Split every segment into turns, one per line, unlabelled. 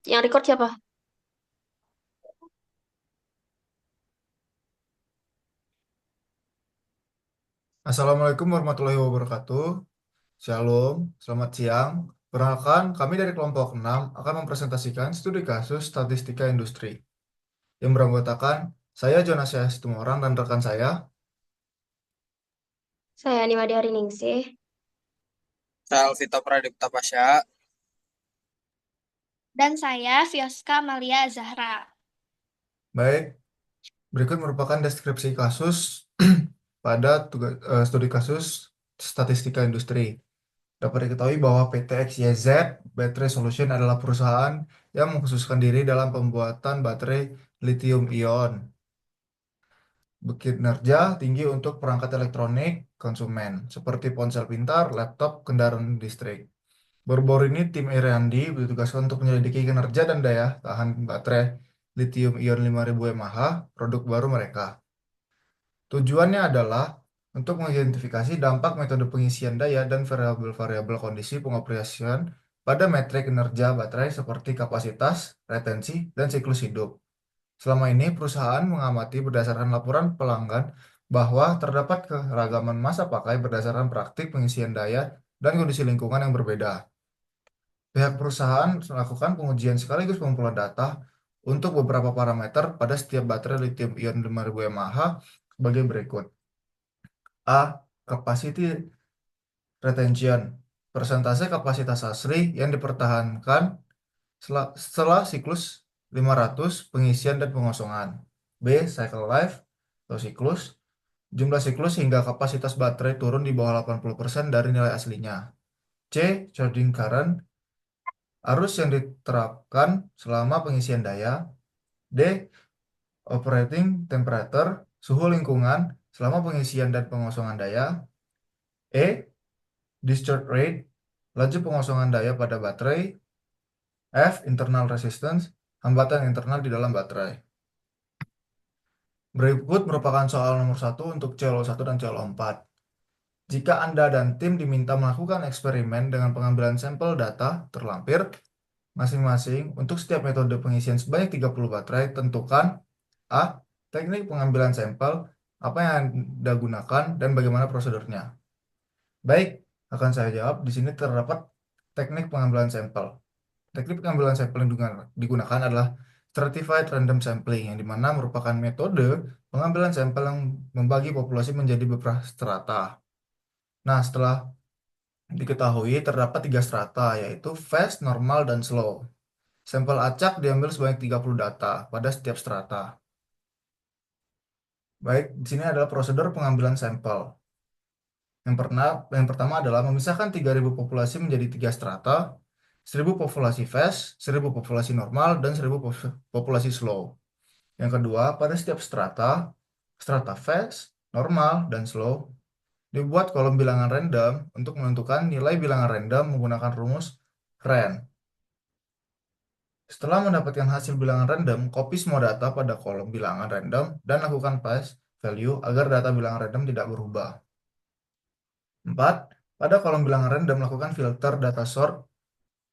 Yang record siapa?
Assalamualaikum warahmatullahi wabarakatuh. Shalom, selamat siang. Perkenalkan, kami dari kelompok 6 akan mempresentasikan studi kasus statistika industri yang beranggotakan saya Jonas Situmorang dan rekan saya.
Saya Nimade Ariningsih.
Saya Alvito Pradipta Pasha.
Dan saya Fioska Malia Zahra.
Baik, berikut merupakan deskripsi kasus pada studi kasus statistika industri. Dapat diketahui bahwa PT XYZ Battery Solution adalah perusahaan yang mengkhususkan diri dalam pembuatan baterai lithium ion berkinerja tinggi untuk perangkat elektronik konsumen, seperti ponsel pintar, laptop, kendaraan listrik. Baru-baru ini tim Iriandi ditugaskan untuk menyelidiki kinerja dan daya tahan baterai lithium-ion 5000 mAh, produk baru mereka. Tujuannya adalah untuk mengidentifikasi dampak metode pengisian daya dan variabel-variabel kondisi pengoperasian pada metrik kinerja baterai seperti kapasitas, retensi, dan siklus hidup. Selama ini, perusahaan mengamati berdasarkan laporan pelanggan bahwa terdapat keragaman masa pakai berdasarkan praktik pengisian daya dan kondisi lingkungan yang berbeda. Pihak perusahaan melakukan pengujian sekaligus pengumpulan data untuk beberapa parameter pada setiap baterai lithium-ion 5000 mAh sebagai berikut. A. Capacity retention. Persentase kapasitas asli yang dipertahankan setelah siklus 500 pengisian dan pengosongan. B. Cycle life atau siklus. Jumlah siklus hingga kapasitas baterai turun di bawah 80% dari nilai aslinya. C. Charging current. Arus yang diterapkan selama pengisian daya. D. Operating temperature. Suhu lingkungan selama pengisian dan pengosongan daya. E. Discharge rate. Laju pengosongan daya pada baterai. F. Internal resistance. Hambatan internal di dalam baterai. Berikut merupakan soal nomor 1 untuk CLO1 dan CLO4. Jika Anda dan tim diminta melakukan eksperimen dengan pengambilan sampel data terlampir masing-masing untuk setiap metode pengisian sebanyak 30 baterai, tentukan A. Teknik pengambilan sampel, apa yang Anda gunakan, dan bagaimana prosedurnya. Baik, akan saya jawab. Di sini terdapat teknik pengambilan sampel. Teknik pengambilan sampel yang digunakan adalah stratified random sampling, yang dimana merupakan metode pengambilan sampel yang membagi populasi menjadi beberapa strata. Nah, setelah diketahui terdapat 3 strata, yaitu fast, normal, dan slow. Sampel acak diambil sebanyak 30 data pada setiap strata. Baik, di sini adalah prosedur pengambilan sampel. Yang pertama adalah memisahkan 3000 populasi menjadi 3 strata, 1000 populasi fast, 1000 populasi normal, dan 1000 populasi slow. Yang kedua, pada setiap strata fast, normal, dan slow, dibuat kolom bilangan random untuk menentukan nilai bilangan random menggunakan rumus RAND. Setelah mendapatkan hasil bilangan random, copy semua data pada kolom bilangan random dan lakukan paste value agar data bilangan random tidak berubah. 4. Pada kolom bilangan random, lakukan filter data sort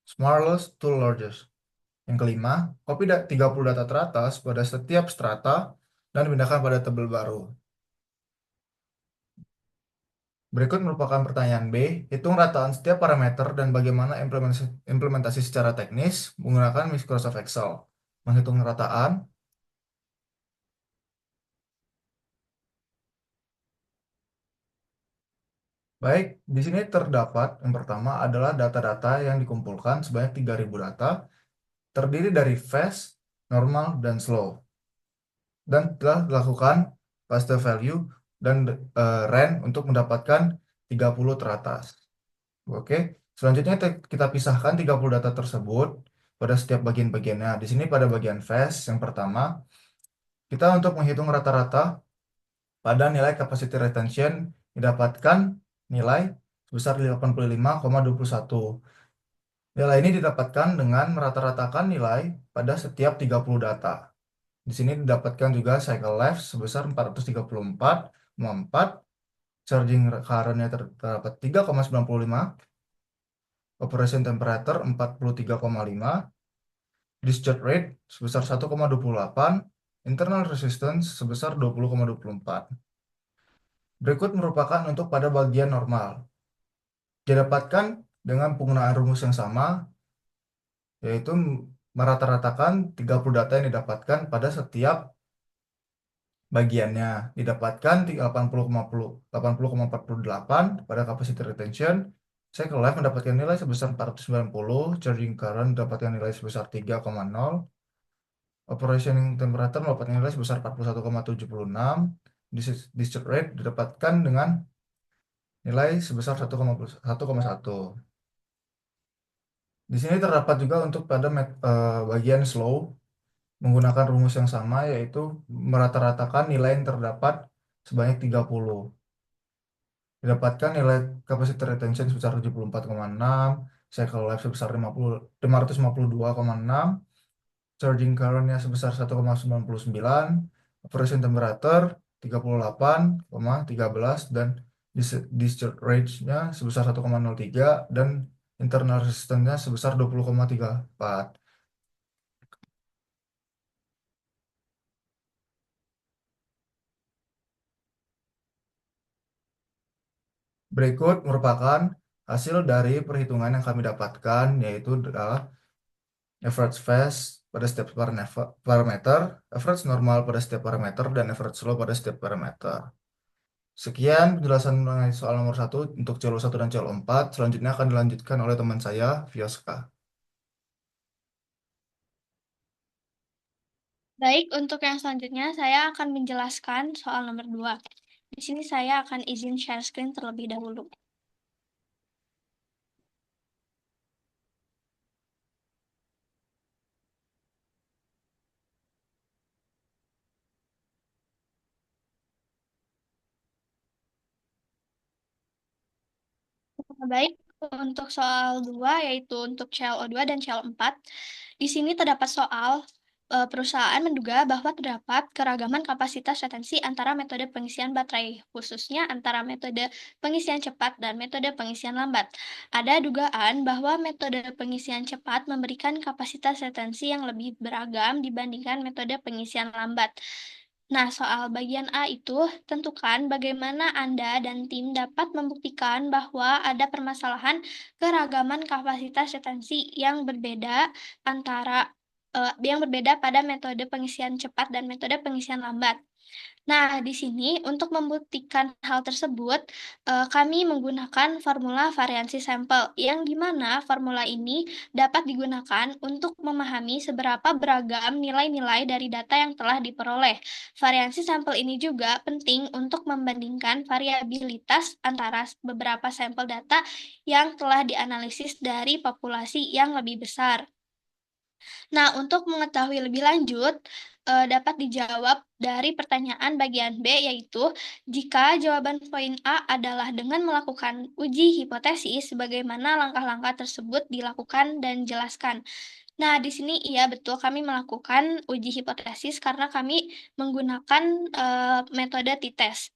smallest to largest. Yang kelima, copy 30 data teratas pada setiap strata dan pindahkan pada tabel baru. Berikut merupakan pertanyaan B. Hitung rataan setiap parameter dan bagaimana implementasi secara teknis menggunakan Microsoft Excel. Menghitung rataan. Baik, di sini terdapat yang pertama adalah data-data yang dikumpulkan sebanyak 3000 data, terdiri dari fast, normal, dan slow. Dan telah dilakukan paste value dan range untuk mendapatkan 30 teratas. Oke, selanjutnya kita pisahkan 30 data tersebut pada setiap bagian-bagiannya. Di sini pada bagian fast yang pertama, kita untuk menghitung rata-rata pada nilai capacity retention didapatkan nilai sebesar 85,21. Nilai ini didapatkan dengan merata-ratakan nilai pada setiap 30 data. Di sini didapatkan juga cycle life sebesar 434,4, charging current-nya terdapat 3,95, operation temperature 43,5, discharge rate sebesar 1,28, internal resistance sebesar 20,24. Berikut merupakan untuk pada bagian normal. Didapatkan dengan penggunaan rumus yang sama, yaitu merata-ratakan 30 data yang didapatkan pada setiap bagiannya. Didapatkan 80,48 pada capacity retention. Cycle life mendapatkan nilai sebesar 490, charging current mendapatkan nilai sebesar 3,0, operating temperature mendapatkan nilai sebesar 41,76, discharge rate didapatkan dengan nilai sebesar 1,1. Di sini terdapat juga untuk pada bagian slow menggunakan rumus yang sama, yaitu merata-ratakan nilai yang terdapat sebanyak 30. Didapatkan nilai capacity retention sebesar 74,6, cycle life sebesar 552,6, charging current-nya sebesar 1,99, operation temperature 38,13, dan discharge rate-nya sebesar 1,03, dan internal resistance-nya sebesar 20,34. Berikut merupakan hasil dari perhitungan yang kami dapatkan, yaitu adalah average phase pada setiap parameter, average normal pada setiap parameter, dan average slope pada setiap parameter. Sekian penjelasan mengenai soal nomor 1 untuk CLO1 dan CLO4. Selanjutnya akan dilanjutkan oleh teman saya, Vioska.
Baik, untuk yang selanjutnya saya akan menjelaskan soal nomor 2. Di sini saya akan izin share screen terlebih dahulu. Baik, untuk soal 2 yaitu untuk CLO2 dan CLO4. Di sini terdapat soal perusahaan menduga bahwa terdapat keragaman kapasitas retensi antara metode pengisian baterai, khususnya antara metode pengisian cepat dan metode pengisian lambat. Ada dugaan bahwa metode pengisian cepat memberikan kapasitas retensi yang lebih beragam dibandingkan metode pengisian lambat. Nah, soal bagian A itu, tentukan bagaimana Anda dan tim dapat membuktikan bahwa ada permasalahan keragaman kapasitas retensi yang berbeda pada metode pengisian cepat dan metode pengisian lambat. Nah, di sini untuk membuktikan hal tersebut, kami menggunakan formula variansi sampel, yang dimana formula ini dapat digunakan untuk memahami seberapa beragam nilai-nilai dari data yang telah diperoleh. Variansi sampel ini juga penting untuk membandingkan variabilitas antara beberapa sampel data yang telah dianalisis dari populasi yang lebih besar. Nah, untuk mengetahui lebih lanjut, dapat dijawab dari pertanyaan bagian B, yaitu jika jawaban poin A adalah dengan melakukan uji hipotesis, bagaimana langkah-langkah tersebut dilakukan dan jelaskan. Nah, di sini iya betul kami melakukan uji hipotesis karena kami menggunakan metode t-test.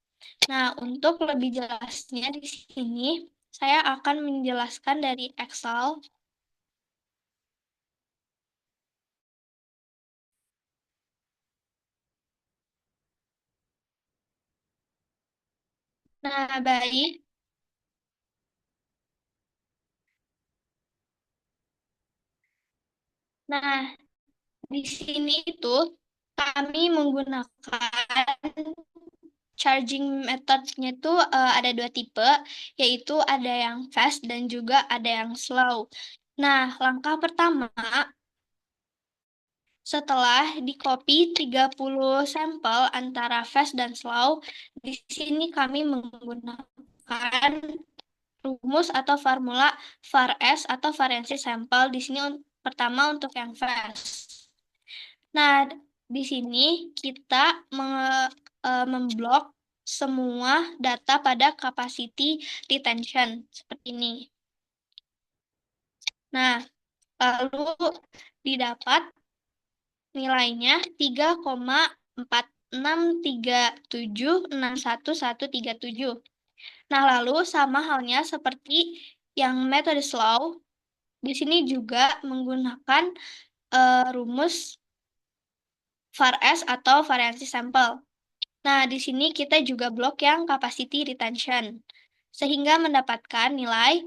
Nah, untuk lebih jelasnya di sini, saya akan menjelaskan dari Excel. Nah, baik. Nah, di sini itu kami menggunakan charging methodnya itu ada 2 tipe, yaitu ada yang fast dan juga ada yang slow. Nah, langkah pertama, setelah di-copy 30 sampel antara fast dan slow, di sini kami menggunakan rumus atau formula VAR-S atau variansi sampel. Di sini pertama untuk yang fast. Nah, di sini kita memblok semua data pada capacity retention seperti ini. Nah, lalu didapat nilainya 3,46376137. Nah, lalu sama halnya seperti yang metode slow, di sini juga menggunakan rumus VARS atau variansi sampel. Nah, di sini kita juga blok yang capacity retention, sehingga mendapatkan nilai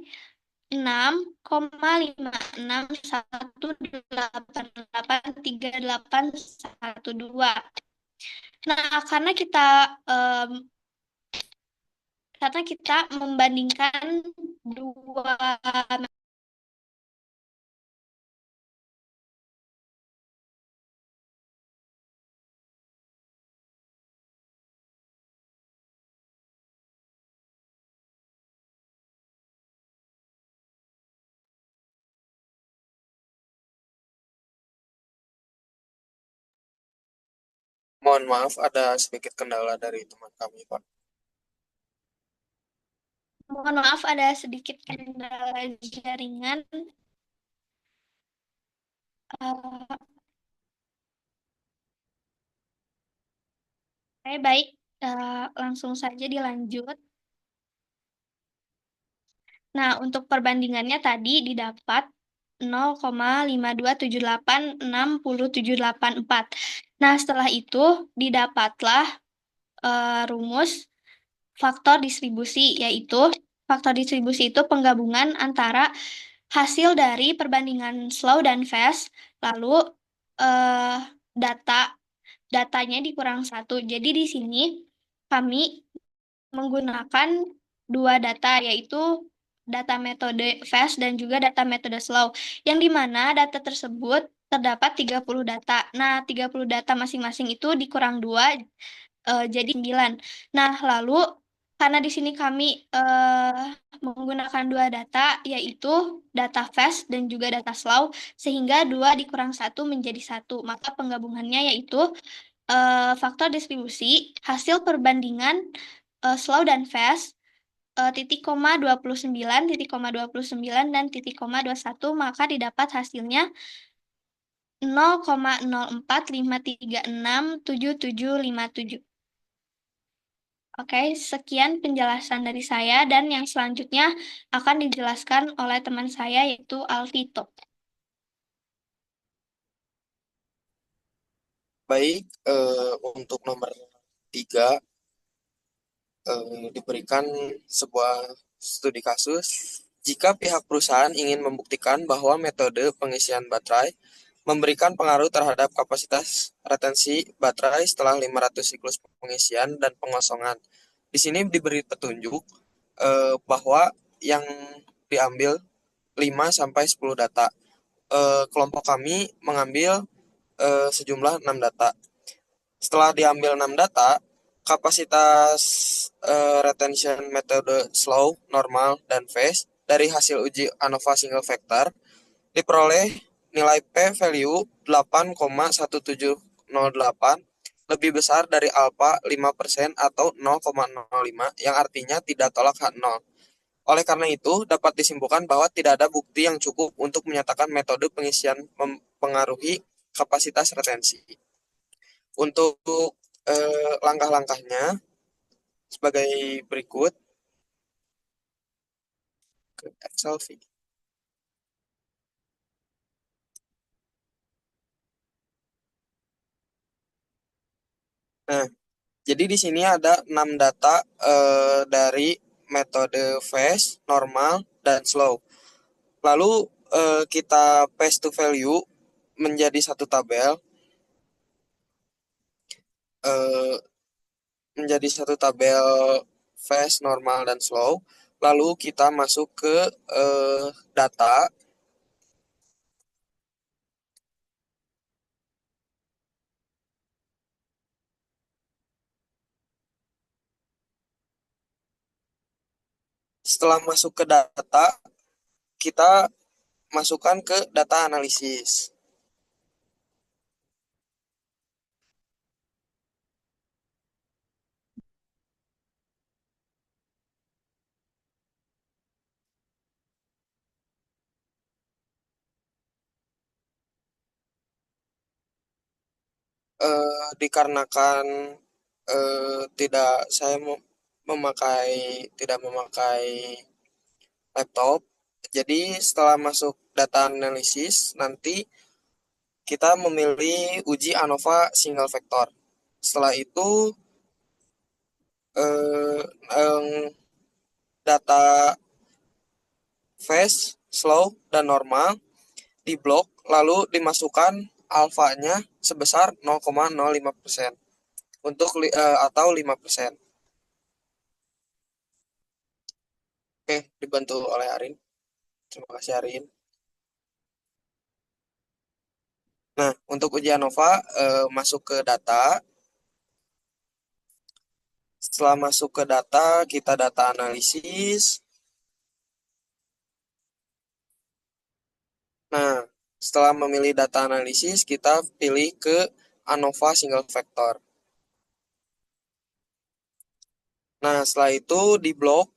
6,51181883812. Nah, em, karena kita membandingkan dua.
Mohon maaf, ada sedikit kendala dari teman kami, Pak.
Mohon maaf, ada sedikit kendala jaringan. Eh, Oke, baik. Langsung saja dilanjut. Nah, untuk perbandingannya tadi didapat 0,527860784. Nah, setelah itu didapatlah rumus faktor distribusi, yaitu faktor distribusi itu penggabungan antara hasil dari perbandingan slow dan fast, lalu eh, datanya dikurang satu. Jadi di sini kami menggunakan dua data, yaitu data metode fast dan juga data metode slow, yang dimana data tersebut terdapat 30 data. Nah, 30 data masing-masing itu dikurang 2, jadi 9. Nah, lalu karena di sini kami menggunakan dua data, yaitu data fast dan juga data slow, sehingga 2 dikurang 1 menjadi 1. Maka penggabungannya yaitu faktor distribusi, hasil perbandingan slow dan fast, titik koma 29, titik koma 29, dan titik koma 21, maka didapat hasilnya 0,0453677757. Oke, sekian penjelasan dari saya, dan yang selanjutnya akan dijelaskan oleh teman saya, yaitu Alvito.
Baik, untuk nomor 3 diberikan sebuah studi kasus. Jika pihak perusahaan ingin membuktikan bahwa metode pengisian baterai memberikan pengaruh terhadap kapasitas retensi baterai setelah 500 siklus pengisian dan pengosongan. Di sini diberi petunjuk bahwa yang diambil 5 sampai 10 data. Kelompok kami mengambil sejumlah 6 data. Setelah diambil 6 data, kapasitas retention metode slow, normal, dan phase dari hasil uji ANOVA single factor diperoleh nilai p-value 8,1708 lebih besar dari alfa 5% atau 0,05 yang artinya tidak tolak H0. Oleh karena itu, dapat disimpulkan bahwa tidak ada bukti yang cukup untuk menyatakan metode pengisian mempengaruhi kapasitas retensi. Untuk langkah-langkahnya sebagai berikut. Ke Excel sheet. Nah, jadi di sini ada 6 data dari metode phase, normal, dan slow. Lalu kita paste to value menjadi satu tabel. eh, menjadi satu tabel fast, normal, dan slow. Lalu kita masuk ke data. Setelah masuk ke data, kita masukkan ke data analisis. Dikarenakan tidak saya tidak memakai laptop, jadi setelah masuk data analisis nanti kita memilih uji ANOVA single vector. Setelah itu eh, data phase, slow, dan normal diblok lalu dimasukkan alfanya sebesar 0,05% untuk atau 5%. Oke, dibantu oleh Arin. Terima kasih Arin. Nah, untuk uji ANOVA masuk ke data. Setelah masuk ke data, kita data analisis. Nah, setelah memilih data analisis, kita pilih ke ANOVA single vector. Nah, setelah itu di blok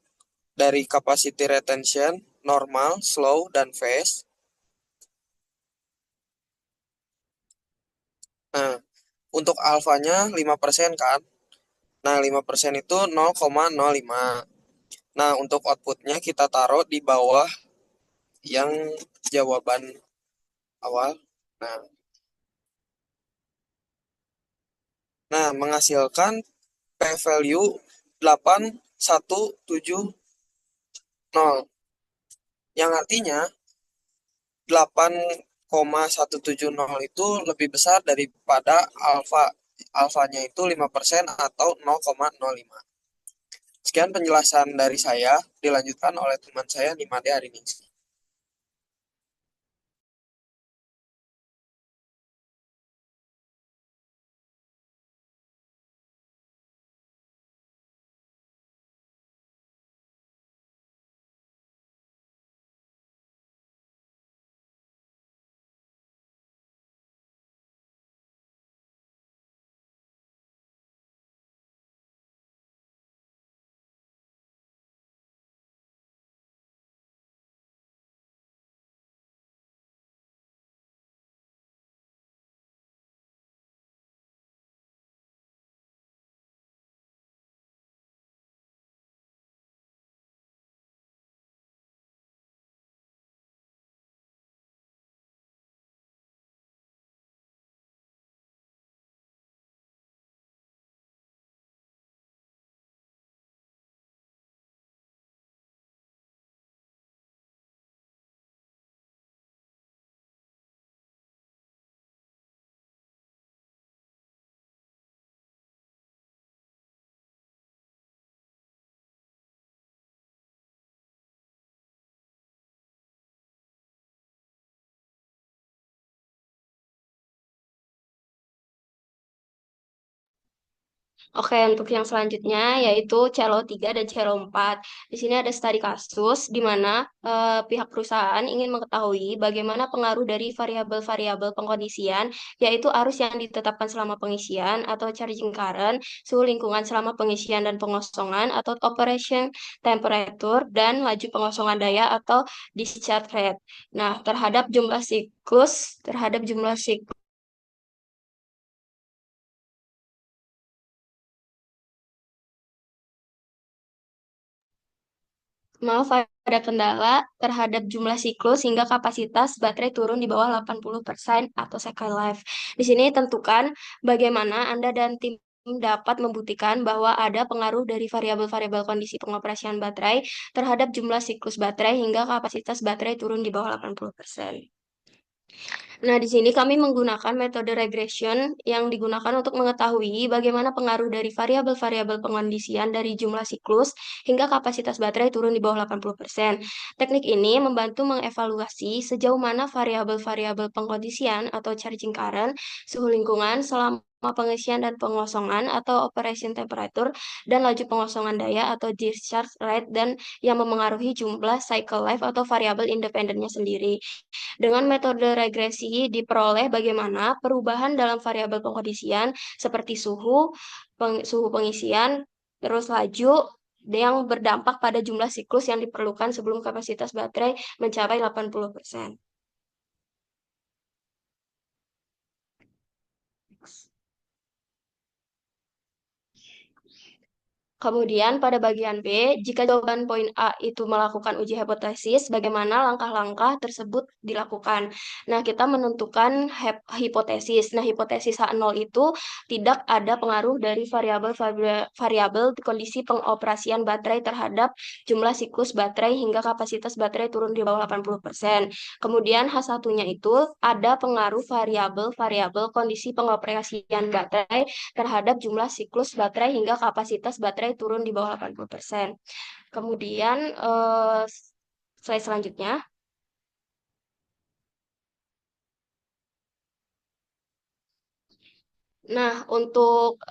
dari capacity retention, normal, slow, dan phase. Nah, untuk alfanya 5% kan? Nah, 5% itu 0,05. Nah, untuk outputnya kita taruh di bawah yang jawaban awal. Nah, menghasilkan p-value 8170, yang artinya 8,170 itu lebih besar daripada alfa. Alfanya itu 5% atau 0,05. Sekian penjelasan dari saya, dilanjutkan oleh teman saya Nimade Ariningsi.
Oke, untuk yang selanjutnya yaitu Celo 3 dan Celo 4. Di sini ada studi kasus di mana pihak perusahaan ingin mengetahui bagaimana pengaruh dari variabel-variabel pengkondisian, yaitu arus yang ditetapkan selama pengisian atau charging current, suhu lingkungan selama pengisian dan pengosongan atau operation temperature, dan laju pengosongan daya atau discharge rate. Nah, terhadap jumlah siklus Maaf, ada kendala terhadap jumlah siklus hingga kapasitas baterai turun di bawah 80% atau cycle life. Di sini tentukan bagaimana Anda dan tim dapat membuktikan bahwa ada pengaruh dari variabel-variabel kondisi pengoperasian baterai terhadap jumlah siklus baterai hingga kapasitas baterai turun di bawah 80%. Nah, di sini kami menggunakan metode regression yang digunakan untuk mengetahui bagaimana pengaruh dari variabel-variabel pengondisian dari jumlah siklus hingga kapasitas baterai turun di bawah 80%. Teknik ini membantu mengevaluasi sejauh mana variabel-variabel pengkondisian atau charging current, suhu lingkungan selama pengisian dan pengosongan atau operation temperature, dan laju pengosongan daya atau discharge rate, dan yang memengaruhi jumlah cycle life atau variabel independennya sendiri. Dengan metode regresi diperoleh bagaimana perubahan dalam variabel pengkondisian seperti suhu pengisian, terus laju yang berdampak pada jumlah siklus yang diperlukan sebelum kapasitas baterai mencapai 80%. Kemudian pada bagian B, jika jawaban poin A itu melakukan uji hipotesis, bagaimana langkah-langkah tersebut dilakukan? Nah, kita menentukan hipotesis. Nah, hipotesis H0 itu tidak ada pengaruh dari variabel kondisi pengoperasian baterai terhadap jumlah siklus baterai hingga kapasitas baterai turun di bawah 80%. Kemudian H1-nya itu ada pengaruh variabel kondisi pengoperasian baterai terhadap jumlah siklus baterai hingga kapasitas baterai turun di bawah 80%. Kemudian slide selanjutnya. Nah, untuk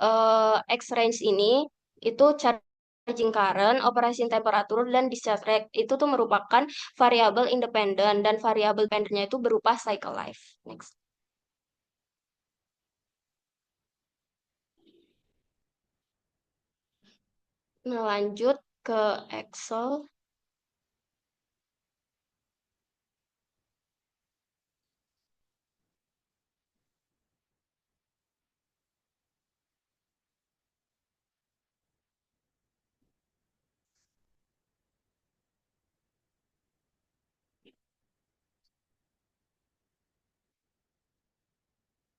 X-range ini itu charging current, operation temperature, dan discharge rate itu tuh merupakan variabel independen dan variabel dependennya itu berupa cycle life. Next. Nah, lanjut ke Excel.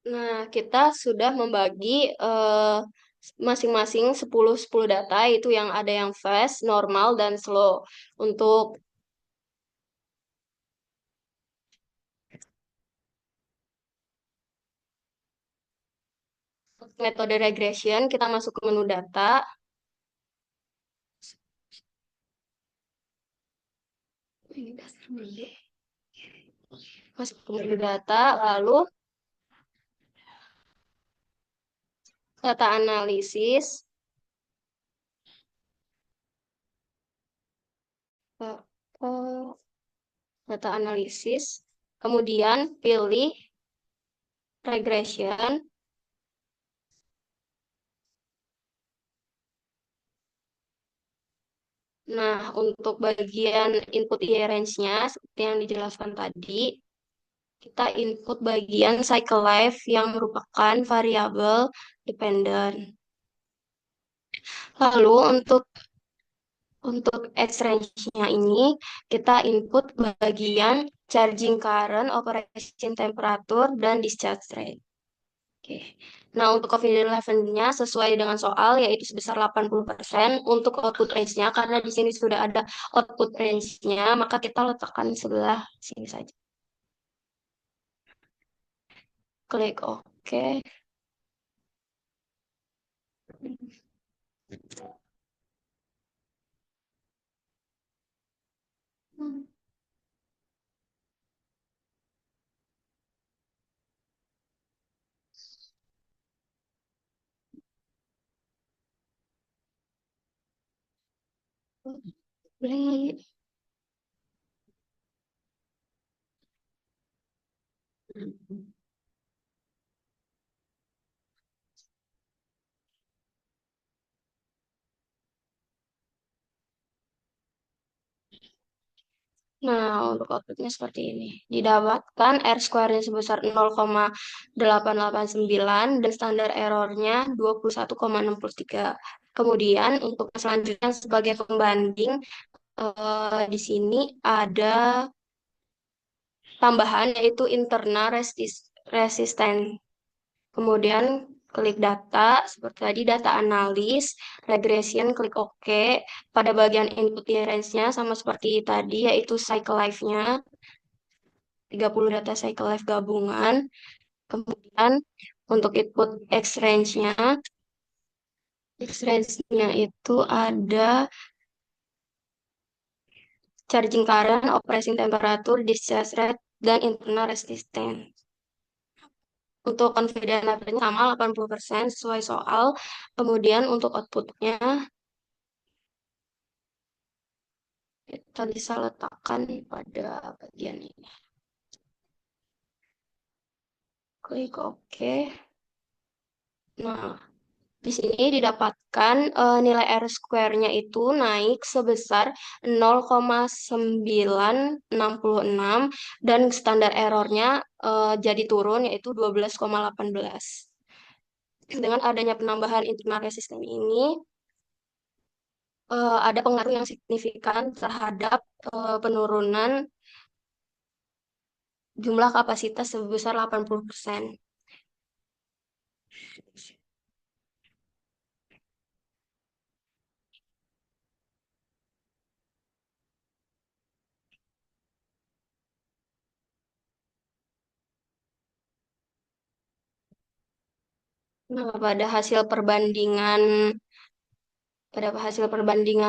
Nah, kita sudah membagi masing-masing 10 data itu yang ada yang fast, normal, dan slow. Untuk metode regression, kita masuk ke menu data. Ini dasar dulu deh. Masuk ke menu data, lalu data analisis. Ke data analisis. Kemudian pilih regression. Nah, untuk bagian input year range-nya, seperti yang dijelaskan tadi, kita input bagian cycle life yang merupakan variabel dependent. Lalu untuk X-range-nya ini, kita input bagian charging current, operation temperature, dan discharge rate. Oke. Nah, untuk confidence level-nya sesuai dengan soal, yaitu sebesar 80%. Untuk output range-nya, karena di sini sudah ada output range-nya, maka kita letakkan sebelah sini saja. Klik OK. Boleh. Nah, untuk outputnya seperti ini. Didapatkan R square-nya sebesar 0,889 dan standar errornya 21,63. Kemudian untuk selanjutnya sebagai pembanding, di sini ada tambahan yaitu internal resistance. Kemudian klik data, seperti tadi data analis, regression, klik OK. Pada bagian input range-nya sama seperti tadi, yaitu cycle life-nya, 30 data cycle life gabungan. Kemudian untuk input X-range-nya itu ada charging current, operating temperature, discharge rate, dan internal resistance. Untuk confidence level-nya sama 80% sesuai soal. Kemudian untuk outputnya kita bisa letakkan pada bagian ini. Klik OK. Nah, di sini didapatkan nilai R square-nya itu naik sebesar 0,966 dan standar errornya jadi turun yaitu 12,18. Dengan adanya penambahan internal resistance ini, ada pengaruh yang signifikan terhadap penurunan jumlah kapasitas sebesar 80%. Nah, pada hasil perbandingan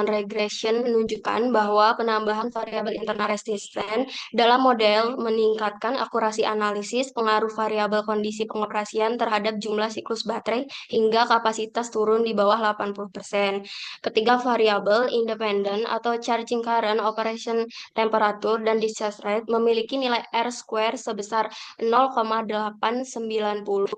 regression menunjukkan bahwa penambahan variabel internal resisten dalam model meningkatkan akurasi analisis pengaruh variabel kondisi pengoperasian terhadap jumlah siklus baterai hingga kapasitas turun di bawah 80%. Ketiga variabel independen atau charging current, operation temperature, dan discharge rate memiliki nilai R-square sebesar 0,890.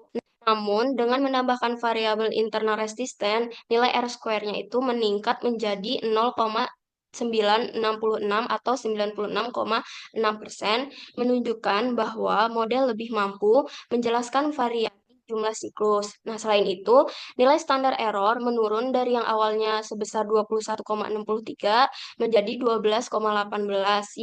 Namun, dengan menambahkan variabel internal resisten, nilai R-square-nya itu meningkat menjadi 0,966 atau 96,6%, menunjukkan bahwa model lebih mampu menjelaskan variasi jumlah siklus. Nah, selain itu, nilai standar error menurun dari yang awalnya sebesar 21,63 menjadi 12,18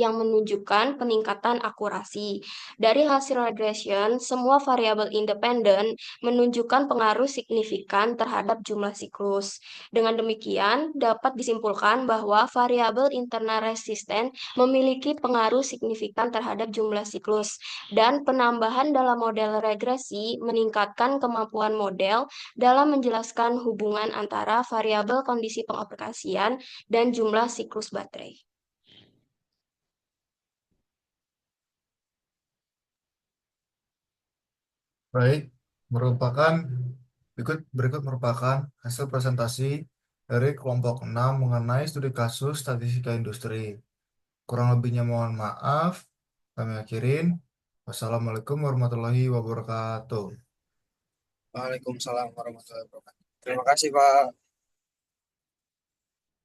yang menunjukkan peningkatan akurasi. Dari hasil regression, semua variabel independen menunjukkan pengaruh signifikan terhadap jumlah siklus. Dengan demikian, dapat disimpulkan bahwa variabel internal resisten memiliki pengaruh signifikan terhadap jumlah siklus, dan penambahan dalam model regresi meningkatkan kemampuan model dalam menjelaskan hubungan antara variabel kondisi pengoperasian dan jumlah siklus baterai.
Baik, berikut merupakan hasil presentasi dari kelompok 6 mengenai studi kasus statistika industri. Kurang lebihnya mohon maaf. Kami akhirin. Wassalamualaikum warahmatullahi wabarakatuh.
Waalaikumsalam warahmatullahi wabarakatuh. Terima kasih, Pak.